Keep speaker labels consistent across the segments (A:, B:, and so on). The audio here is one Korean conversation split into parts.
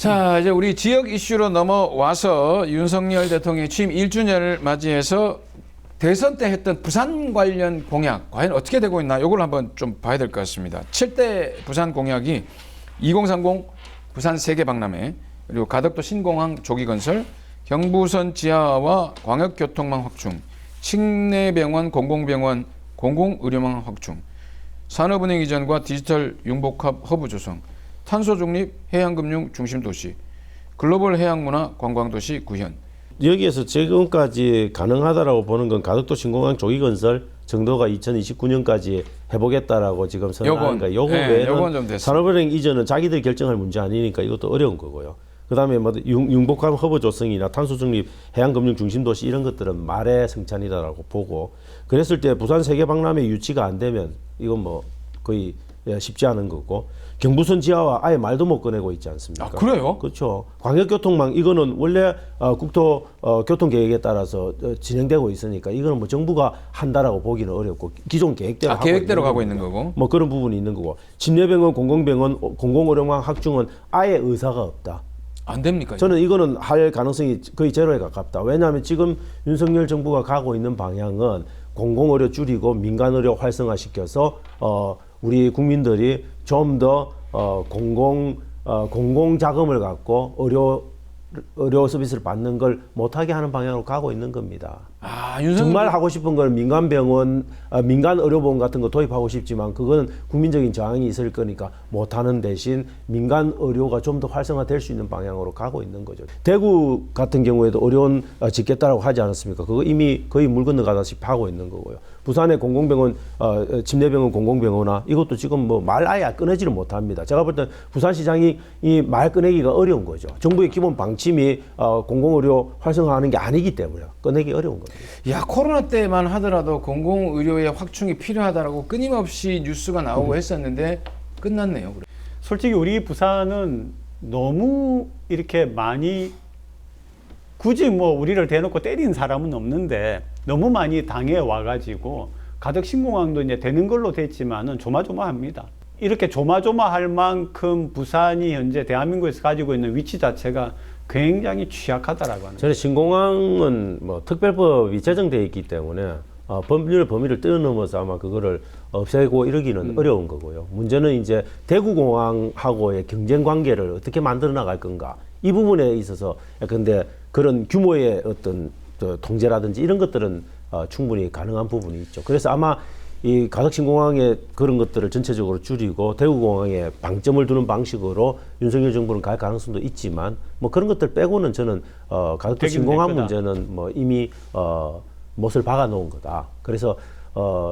A: 자, 이제 우리 지역 이슈로 넘어와서 윤석열 대통령의 취임 1주년을 맞이해서 대선 때 했던 부산 관련 공약 과연 어떻게 되고 있나 이걸 한번 좀 봐야 될 것 같습니다. 7대 부산 공약이 2030 부산 세계 박람회, 그리고 가덕도 신공항 조기 건설, 경부선 지하와 광역교통망 확충, 칙내병원 공공병원 공공의료망 확충, 산업은행 이전과 디지털 융복합 허브 조성, 탄소 중립 해양금융 중심 도시, 글로벌 해양문화 관광도시 구현.
B: 여기에서 지금까지 가능하다라고 보는 건 가덕도 신공항 조기 건설 정도가 2029년까지 해보겠다라고 지금 선언하니까 요거 외에는 산업은행 이전은 자기들이 결정할 문제 아니니까 이것도 어려운 거고요. 그다음에 뭐 융복합 허브 조성이나 탄소 중립 해양금융 중심 도시 이런 것들은 말의 성찬이다라고 보고, 그랬을 때 부산 세계 박람회 유치가 안 되면 이건 뭐 거의 쉽지 않은 거고, 경부선 지하와 아예 말도 못 꺼내고 있지 않습니까?
A: 아, 그래요?
B: 그렇죠. 광역교통망 이거는 원래 국토 교통 계획에 따라서 진행되고 있으니까 이거는 뭐 정부가 한다라고 보기는 어렵고 기존 계획대로
A: 계획대로 가고 있는 거고.
B: 뭐 그런 부분이 있는 거고, 침례병원, 공공병원, 공공의료망 확충은 아예 의사가 없다.
A: 안 됩니까?
B: 저는 이거는 할 가능성이 거의 제로에 가깝다. 왜냐하면 지금 윤석열 정부가 가고 있는 방향은 공공의료 줄이고 민간의료 활성화시켜서 우리 국민들이 좀 더 공공 자금을 갖고 의료 서비스를 받는 걸 못하게 하는 방향으로 가고 있는 겁니다. 정말 하고 싶은 건 민간 병원, 민간 의료보험 같은 거 도입하고 싶지만 그거는 국민적인 저항이 있을 거니까 못하는 대신 민간 의료가 좀 더 활성화될 수 있는 방향으로 가고 있는 거죠. 대구 같은 경우에도 의료원 짓겠다라고 하지 않았습니까? 그거 이미 거의 물 건너가다시피 하고 있는 거고요. 부산의 공공병원, 침례병원 공공병원이나 이것도 지금 뭐 말 아예 꺼내지를 못합니다. 제가 볼 땐 부산시장이 이 말 꺼내기가 어려운 거죠. 정부의 기본 방침이 공공의료 활성화하는 게 아니기 때문에 꺼내기 어려운 겁니다.
A: 야, 코로나 때만 하더라도 공공의료의 확충이 필요하다라고 끊임없이 뉴스가 나오고 했었는데 끝났네요.
C: 솔직히 우리 부산은 너무 이렇게 많이, 굳이 뭐 우리를 대놓고 때린 사람은 없는데 너무 많이 당해 와가지고 가덕 신공항도 이제 되는 걸로 됐지만은 조마조마합니다. 이렇게 조마조마할 만큼 부산이 현재 대한민국에서 가지고 있는 위치 자체가 굉장히 취약하다라고 하는.
B: 저는 신공항은 뭐 특별법이 제정되어 있기 때문에 법률 범위를 뛰어넘어서 아마 그거를 없애고 이러기는 어려운 거고요. 문제는 이제 대구공항하고의 경쟁 관계를 어떻게 만들어 나갈 건가, 이 부분에 있어서 근데 그런 규모의 어떤 통제라든지 이런 것들은 충분히 가능한 부분이 있죠. 그래서 아마 이 가덕신공항의 그런 것들을 전체적으로 줄이고 대구공항에 방점을 두는 방식으로 윤석열 정부는 갈 가능성도 있지만, 뭐 그런 것들 빼고는 저는 가덕도 신공항 문제는 뭐 이미 못을 박아 놓은 거다. 그래서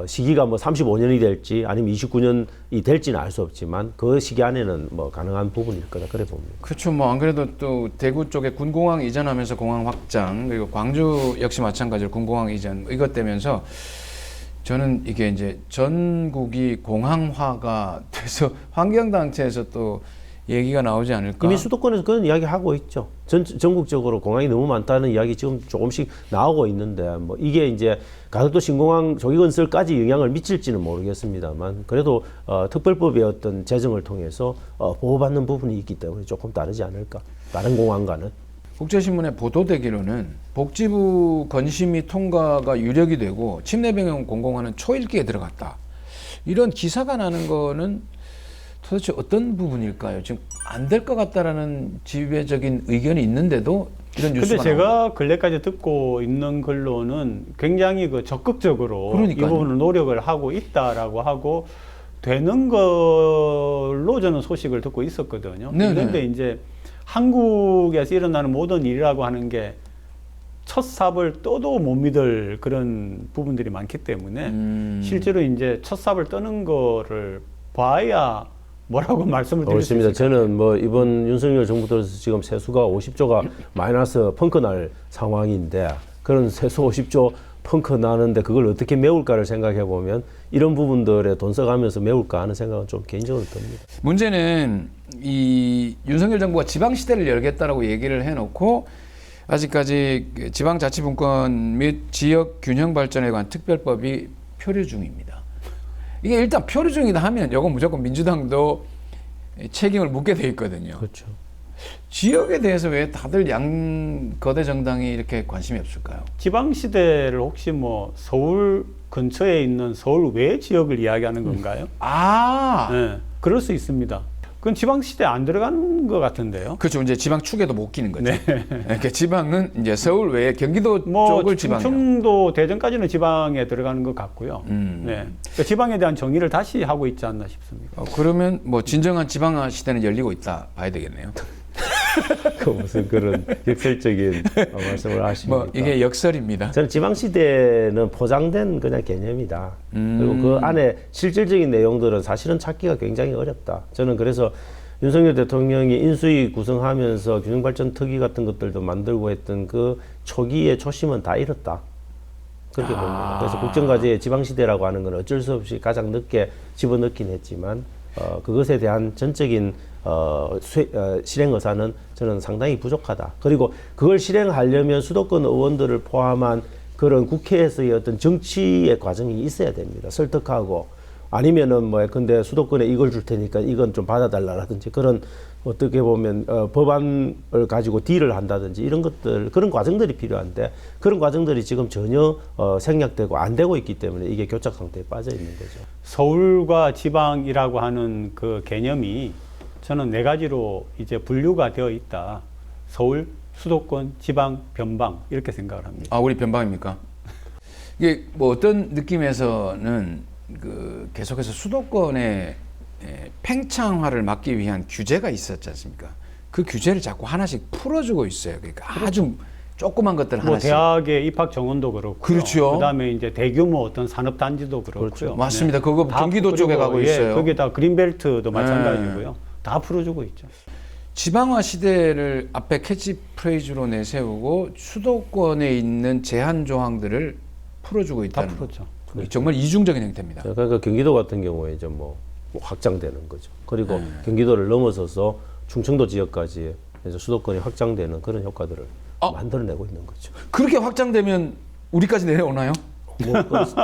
B: 시기가 뭐 35년이 될지 아니면 29년이 될지는 알 수 없지만 그 시기 안에는 뭐 가능한 부분일 거다, 그래 봅니다.
A: 그렇죠. 뭐 안 그래도 또 대구 쪽에 군공항 이전하면서 공항 확장, 그리고 광주 역시 마찬가지로 군공항 이전 이것 되면서 저는 이게 이제 전국이 공항화가 돼서 환경단체에서 또 얘기가 나오지 않을까.
B: 이미 수도권에서 그런 이야기 하고 있죠. 전국적으로 공항이 너무 많다는 이야기 지금 조금씩 나오고 있는데, 뭐 이게 이제 가덕도 신공항 조기 건설까지 영향을 미칠지는 모르겠습니다만, 그래도 특별법의 어떤 제정을 통해서 보호받는 부분이 있기 때문에 조금 다르지 않을까, 다른 공항과는.
A: 국제신문에 보도되기로는 복지부 건심이 통과가 유력이 되고 침례병원 공공화는 초읽기에 들어갔다, 이런 기사가 나는 거는 도대체 어떤 부분일까요? 지금 안 될 것 같다라는 지배적인 의견이 있는데도 이런 뉴스가
C: 근데 제가 근래까지 듣고 있는 걸로는 굉장히 적극적으로
A: 그러니까요.
C: 이 부분을 노력을 하고 있다라고 하고 되는 걸로 저는 소식을 듣고 있었거든요. 그런데 이제 한국에서 일어나는 모든 일이라고 하는 게 첫 삽을 떠도 못 믿을 그런 부분들이 많기 때문에 실제로 이제 첫 삽을 떠는 거를 봐야 뭐라고 말씀을 드릴 수 있습니다.
B: 저는 뭐 이번 윤석열 정부 들어서 지금 세수가 50조가 마이너스 펑크 날 상황인데, 그런 세수 50조 펑크 나는데 그걸 어떻게 메울까를 생각해 보면 이런 부분들에 돈 써가면서 메울까 하는 생각은 좀 개인적으로 듭니다.
A: 문제는 이 윤석열 정부가 지방시대를 열겠다라고 얘기를 해놓고 아직까지 지방자치분권 및 지역균형발전에 관한 특별법이 표류 중입니다. 이게 일단 표류 중이다 하면 이건 무조건 민주당도 책임을 묻게 돼 있거든요.
B: 그렇죠.
A: 지역에 대해서 왜 다들 양거대 정당이 이렇게 관심이 없을까요?
C: 지방시대를 혹시 뭐 서울 근처에 있는 서울 외 지역을 이야기하는 건가요?
A: 아,
C: 네, 그럴 수 있습니다. 그건 지방시대 안 들어가는 것 같은데요.
A: 그렇죠. 이제 지방 축에도 못 끼는 거죠.
C: 네.
A: 그러니까 지방은 이제 서울 외에 경기도
C: 뭐
A: 쪽을 지방이요.
C: 충청도 대전까지는 지방에 들어가는 것 같고요. 네. 그러니까 지방에 대한 정의를 다시 하고 있지 않나 싶습니다.
A: 그러면 뭐 진정한 지방화 시대는 열리고 있다 봐야 되겠네요.
B: 그 무슨 그런 역설적인 말씀을 하십니까?
A: 뭐 이게 역설입니다.
B: 저는 지방시대는 포장된 그냥 개념이다. 그리고 그 안에 실질적인 내용들은 사실은 찾기가 굉장히 어렵다. 저는 그래서 윤석열 대통령이 인수위 구성하면서 균형발전특위 같은 것들도 만들고 했던 그 초기의 초심은 다 잃었다. 그렇게 봅니다. 그래서 국정과제의 지방시대라고 하는 건 어쩔 수 없이 가장 늦게 집어넣긴 했지만 그것에 대한 전적인 실행 의사는 저는 상당히 부족하다. 그리고 그걸 실행하려면 수도권 의원들을 포함한 그런 국회에서의 어떤 정치의 과정이 있어야 됩니다. 설득하고 아니면은 뭐 근데 수도권에 이걸 줄 테니까 이건 좀 받아달라라든지 그런 어떻게 보면 법안을 가지고 딜을 한다든지 이런 것들 그런 과정들이 필요한데 그런 과정들이 지금 전혀 생략되고 안 되고 있기 때문에 이게 교착 상태에 빠져 있는 거죠.
C: 서울과 지방이라고 하는 그 개념이 저는 네 가지로 이제 분류가 되어 있다. 서울, 수도권, 지방, 변방 이렇게 생각을 합니다.
A: 아, 우리 변방입니까? 이게 뭐 어떤 느낌에서는 그 계속해서 수도권의 팽창화를 막기 위한 규제가 있었지 않습니까? 그 규제를 자꾸 하나씩 풀어주고 있어요. 그러니까 아주 조그만 것들
C: 뭐
A: 하나씩.
C: 대학의 입학 정원도 그렇고,
A: 그렇죠.
C: 그다음에 이제 대규모 어떤 산업 단지도 그렇고요.
B: 그렇죠.
A: 맞습니다. 그거
C: 다
A: 경기도 쪽에
C: 그리고
A: 가고 있어요.
C: 거기다 그린벨트도 마찬가지고요. 다 풀어주고 있죠.
A: 지방화 시대를 앞에 캐치프레이즈로 내세우고 수도권에 있는 제한 조항들을 풀어주고
C: 다
A: 있다는
C: 풀었죠.
A: 정말 이중적인 형태입니다.
B: 그러니까 경기도 같은 경우에 이제 뭐 확장되는 거죠. 그리고 경기도를 넘어서서 충청도 지역까지 이제 수도권이 확장되는 그런 효과들을 만들어내고 있는 거죠.
A: 그렇게 확장되면 우리까지 내려오나요?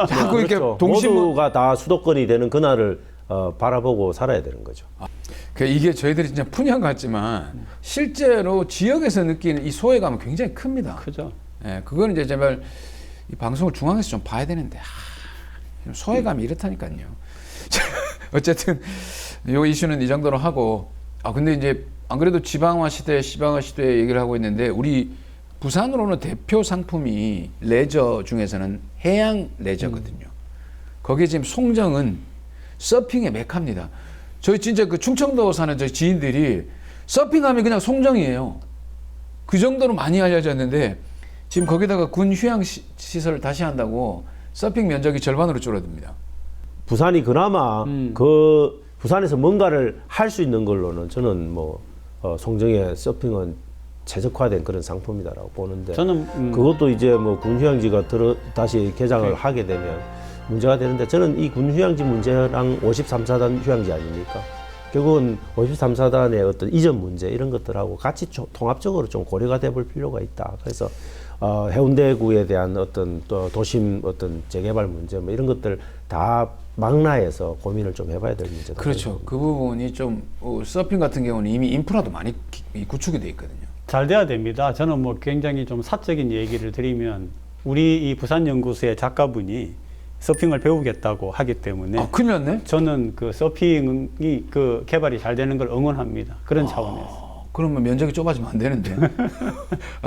A: 자꾸 이렇게
B: 그렇죠.
A: 동심
B: 모두가 다 수도권이 되는 그날을 바라보고 살아야 되는 거죠.
A: 이게 저희들이 진짜 푸념 같지만 실제로 지역에서 느끼는 이 소외감은 굉장히 큽니다.
C: 크죠.
A: 예, 그거는 이제 제발 이 방송을 중앙에서 좀 봐야 되는데 소외감이 이렇다니까요. 어쨌든 이 이슈는 이 정도로 하고 근데 이제 안 그래도 지방화 시대, 시방화 시대 얘기를 하고 있는데 우리 부산으로는 대표 상품이 레저 중에서는 해양 레저거든요. 거기에 지금 송정은 서핑의 메카입니다. 저희 진짜 그 충청도 사는 저희 지인들이 서핑하면 그냥 송정이에요. 그 정도로 많이 알려졌는데 지금 거기다가 군 휴양 시설을 다시 한다고 서핑 면적이 절반으로 줄어듭니다.
B: 부산이 그나마 그 부산에서 뭔가를 할 수 있는 걸로는 저는 뭐 송정의 서핑은 최적화된 그런 상품이다라고 보는데
C: 저는
B: 그것도 이제 뭐 군휴양지가 다시 개장을 하게 되면 문제가 되는데 저는 이 군휴양지 문제랑 53사단 휴양지 아닙니까? 결국은 53사단의 어떤 이전 문제 이런 것들하고 같이 통합적으로 좀 고려가 돼 볼 필요가 있다. 그래서 해운대구에 대한 어떤 또 도심 어떤 재개발 문제 뭐 이런 것들 다 망라해서 고민을 좀 해봐야 될 문제다.
A: 그렇죠. 그 부분이 좀 서핑 같은 경우는 이미 인프라도 많이 구축이 돼 있거든요.
C: 잘 돼야 됩니다. 저는 뭐 굉장히 좀 사적인 얘기를 드리면 우리 이 부산연구소의 작가분이 서핑을 배우겠다고 하기 때문에
A: 큰일 났네.
C: 저는 그 서핑이 그 개발이 잘 되는 걸 응원합니다. 그런 차원에서.
A: 그러면 면적이 좁아지면 안 되는데.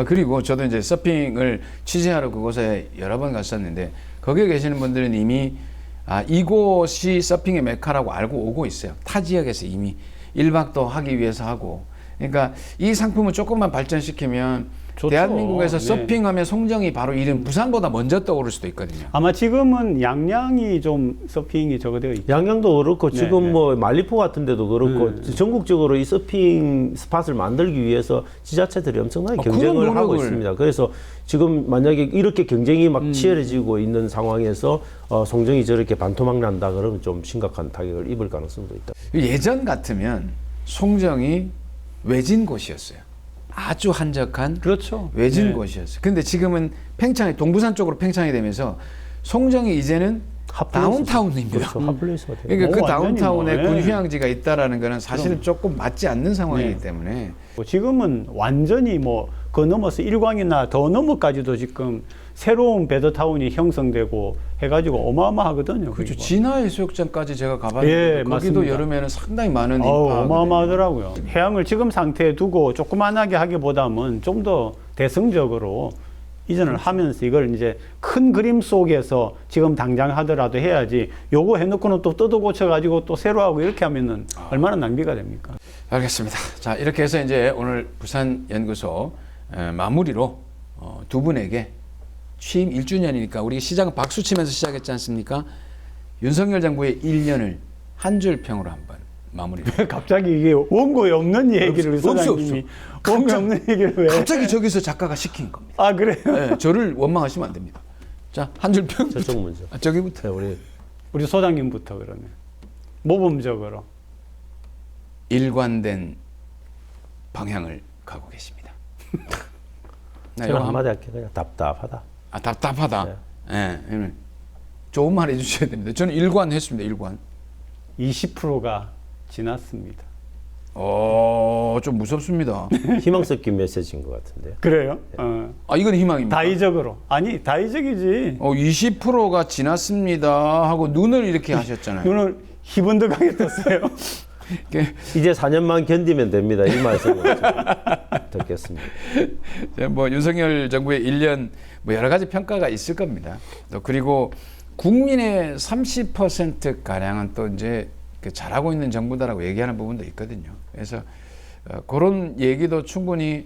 A: 그리고 저도 이제 서핑을 취재하러 그곳에 여러 번 갔었는데 거기에 계시는 분들은 이미 이곳이 서핑의 메카라고 알고 오고 있어요. 타 지역에서 이미 1박도 하기 위해서 하고. 그러니까 이 상품을 조금만 발전시키면
C: 좋죠.
A: 대한민국에서
C: 네.
A: 서핑하면 송정이 바로 이름 부산보다 먼저 떠오를 수도 있거든요.
C: 아마 지금은 양양이 좀 서핑이 저거 되어 있죠.
B: 양양도 그렇고 지금
C: 네.
B: 뭐 말리포 같은 데도 그렇고 전국적으로 이 서핑 스팟을 만들기 위해서 지자체들이 엄청나게 경쟁을 하고 있습니다. 그래서 지금 만약에 이렇게 경쟁이 막 치열해지고 있는 상황에서 송정이 저렇게 반토막 난다 그러면 좀 심각한 타격을 입을 가능성도 있다.
A: 예전 같으면 송정이 외진 곳이었어요. 아주 한적한
C: 그렇죠.
A: 외진
C: 네.
A: 곳이었어요. 근데 지금은 팽창이 동부산 쪽으로 팽창이 되면서 송정이 이제는 다운타운입니다.
B: 그렇죠. 핫플레이스가 돼요.
A: 그러니까 그
C: 완전히
A: 다운타운에
C: 뭐,
A: 군
C: 예.
A: 휴양지가 있다라는 거는 사실 조금 맞지 않는 상황이기 때문에
C: 지금은 완전히 뭐 그 넘어서 일광이나 더 넘어까지도 지금 새로운 베더타운이 형성되고 해가지고 어마어마하거든요.
A: 그렇죠.
C: 거기가.
A: 진화 해수욕장까지 제가 가봤는데
C: 예,
A: 거기도
C: 맞습니다.
A: 여름에는 상당히 많은
C: 어우,
A: 인파가
C: 어마어마하더라고요. 해양을 지금 상태에 두고 조그만하게 하기보다는 좀 더 대승적으로 이전을 하면서 이걸 이제 큰 그림 속에서 지금 당장 하더라도 해야지 요거 해놓고는 또 뜯어 고쳐가지고 또 새로 하고 이렇게 하면은 얼마나 낭비가 됩니까?
A: 알겠습니다. 자, 이렇게 해서 이제 오늘 부산연구소 마무리로 두 분에게 취임 1주년이니까 우리 시작은 박수 치면서 시작했지 않습니까? 윤석열 정부의 1년을 한 줄 평으로 한번 마무리를.
C: 갑자기 이게 원고에 없는 얘기를
A: 없어,
C: 소장님이 원고에 없는 얘기를 왜?
A: 갑자기 저기서 작가가 시킨 겁니다.
C: 아 그래요?
A: 네, 저를 원망하시면 안 됩니다. 자, 한 줄 평.
B: 저쪽 먼저.
A: 저기부터.
B: 네,
C: 우리 소장님부터 그러면 모범적으로.
A: 일관된 방향을 가고 계십니다. 네,
B: 제가
A: 이거
B: 한마디 할게요. 그냥 답답하다.
A: 답답하다.
B: 네.
A: 예, 좋은 말 해주셔야 됩니다. 저는 일관했습니다. 일관.
C: 20%가 지났습니다.
A: 좀 무섭습니다.
B: 희망 섞인 메시지인 것 같은데요.
C: 그래요?
A: 이건 희망입니다.
C: 다의적으로. 아니 다의적이지.
A: 20%가 지났습니다 하고 눈을 이렇게 하셨잖아요.
C: 눈을 희번득하게 떴어요.
B: 이제 4년만 견디면 됩니다. 이 말씀을 듣겠습니다.
A: 뭐 윤석열 정부의 1년 뭐 여러 가지 평가가 있을 겁니다. 또 그리고 국민의 30% 가량은 또 이제 잘하고 있는 정부다라고 얘기하는 부분도 있거든요. 그래서 그런 얘기도 충분히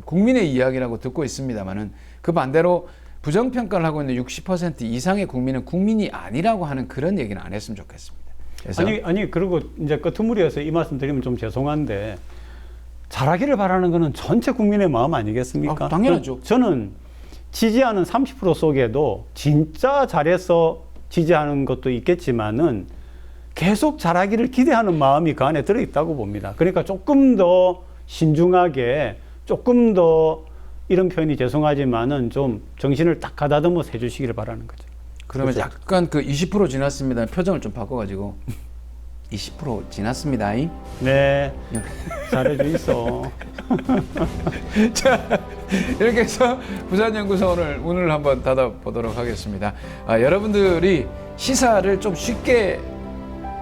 A: 국민의 이야기라고 듣고 있습니다만은 그 반대로 부정평가를 하고 있는 60% 이상의 국민은 국민이 아니라고 하는 그런 얘기는 안 했으면 좋겠습니다. 그래서
C: 아니 그리고 이제 끄트무리해서 이 말씀 드리면 좀 죄송한데 잘하기를 바라는 거는 전체 국민의 마음 아니겠습니까?
A: 당연하죠.
C: 저는 지지하는 30% 속에도 진짜 잘해서 지지하는 것도 있겠지만은 계속 잘하기를 기대하는 마음이 그 안에 들어있다고 봅니다. 그러니까 조금 더 신중하게 조금 더 이런 표현이 죄송하지만은 좀 정신을 딱 가다듬어서 해주시기를 바라는 거죠.
A: 그러면 약간 그 20% 지났습니다. 표정을 좀 바꿔가지고 20% 지났습니다.
C: 네, 잘해주 있어.
A: 자, 이렇게 해서 부산연구소 오늘 문을 한번 닫아보도록 하겠습니다. 여러분들이 시사를 좀 쉽게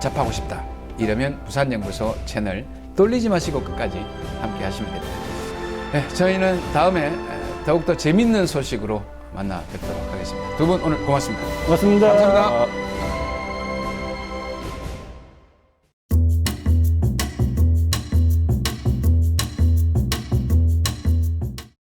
A: 접하고 싶다 이러면 부산연구소 채널 돌리지 마시고 끝까지 함께 하시면 됩니다. 네, 저희는 다음에 더욱더 재밌는 소식으로 만나 뵙도록 하겠습니다. 두 분 오늘 고맙습니다.
C: 고맙습니다.
A: 감사합니다.